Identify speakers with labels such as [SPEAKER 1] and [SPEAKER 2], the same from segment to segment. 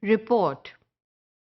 [SPEAKER 1] report.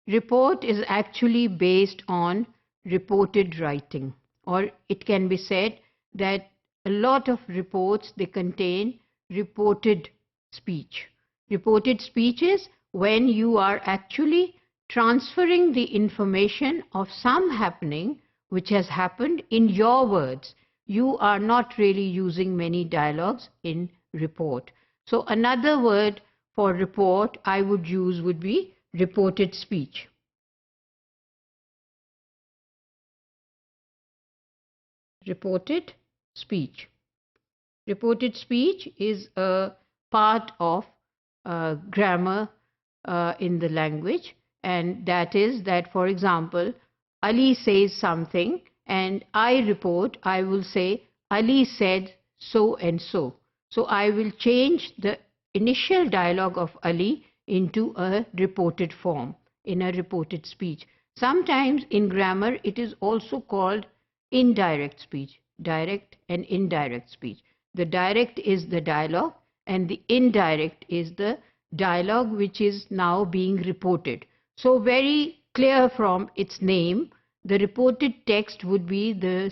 [SPEAKER 1] Report is actually based on reported writing, or it can be said that a lot of reports, they contain reported speech. Reported speech is when you are actually transferring the information of some happening which has happened in your words. You are not really using many dialogues in report. So another word for report I would use would be reported speech. Reported speech. Reported speech is a part of grammar in the language, and that is that, for example, Ali says something and I report, I will say Ali said so and so. So I will change the initial dialogue of Ali into a reported form, in a reported speech. Sometimes in grammar it is also called indirect speech, direct and indirect speech. The direct is the dialogue and the indirect is the dialogue which is now being reported. So very clear from its name, the reported text would be the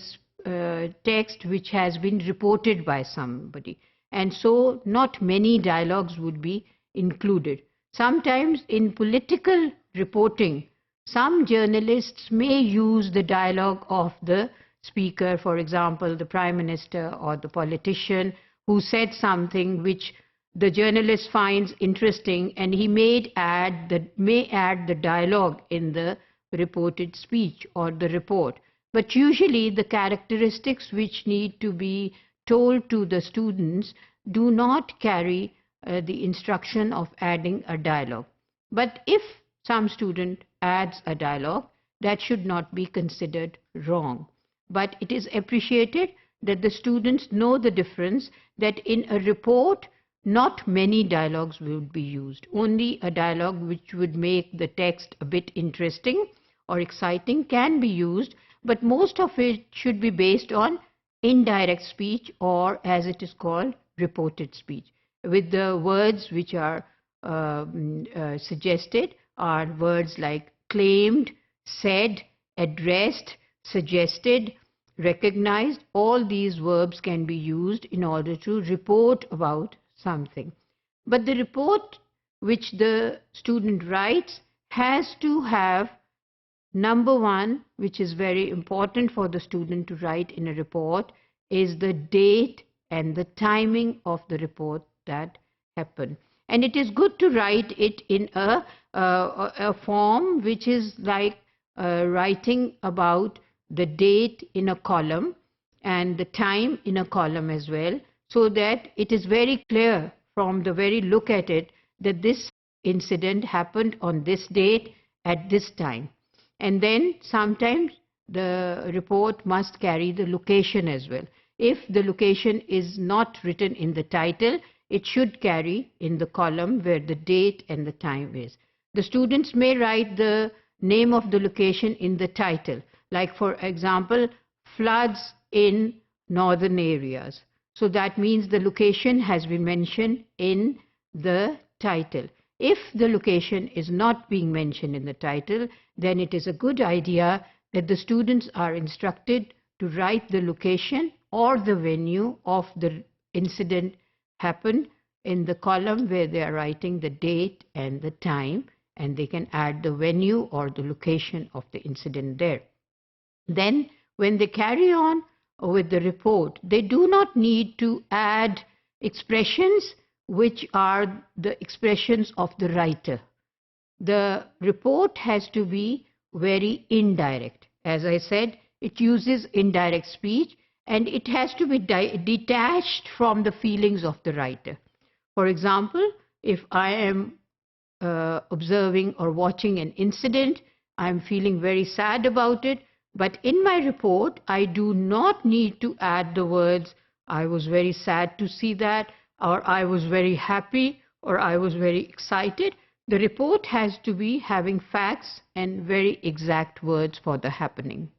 [SPEAKER 1] text which has been reported by somebody. And so not many dialogues would be included. Sometimes in political reporting, some journalists may use the dialogue of the speaker, for example, the Prime Minister or the politician who said something which the journalist finds interesting, and he may add the dialogue in the reported speech or the report. But usually the characteristics which need to be told to the students do not carry the instruction of adding a dialogue. But if some student adds a dialogue, that should not be considered wrong. But it is appreciated that the students know the difference, that in a report, not many dialogues would be used. Only a dialogue which would make the text a bit interesting or exciting can be used, but most of it should be based on indirect speech, or as it is called, reported speech, with the words which are suggested are words like claimed, said, addressed, suggested, recognized. All these verbs can be used in order to report about something. But the report which the student writes has to have, number one, which is very important for the student to write in a report, is the date and the timing of the report that happened. And it is good to write it in a form which is like writing about the date in a column and the time in a column as well, so that it is very clear from the very look at it that this incident happened on this date at this time. And then sometimes the report must carry the location as well. If the location is not written in the title, it should carry in the column where the date and the time is. The students may write the name of the location in the title, like for example, floods in northern areas. So that means the location has been mentioned in the title. If the location is not being mentioned in the title, then it is a good idea that the students are instructed to write the location or the venue of the incident happened in the column where they are writing the date and the time, and they can add the venue or the location of the incident there. Then when they carry on with the report, they do not need to add expressions which are the expressions of the writer. The report has to be very indirect. As I said, it uses indirect speech, and it has to be detached from the feelings of the writer. For example, if I am observing or watching an incident, I am feeling very sad about it, but in my report, I do not need to add the words, I was very sad to see that, or I was very happy, or I was very excited. The report has to be having facts and very exact words for the happening.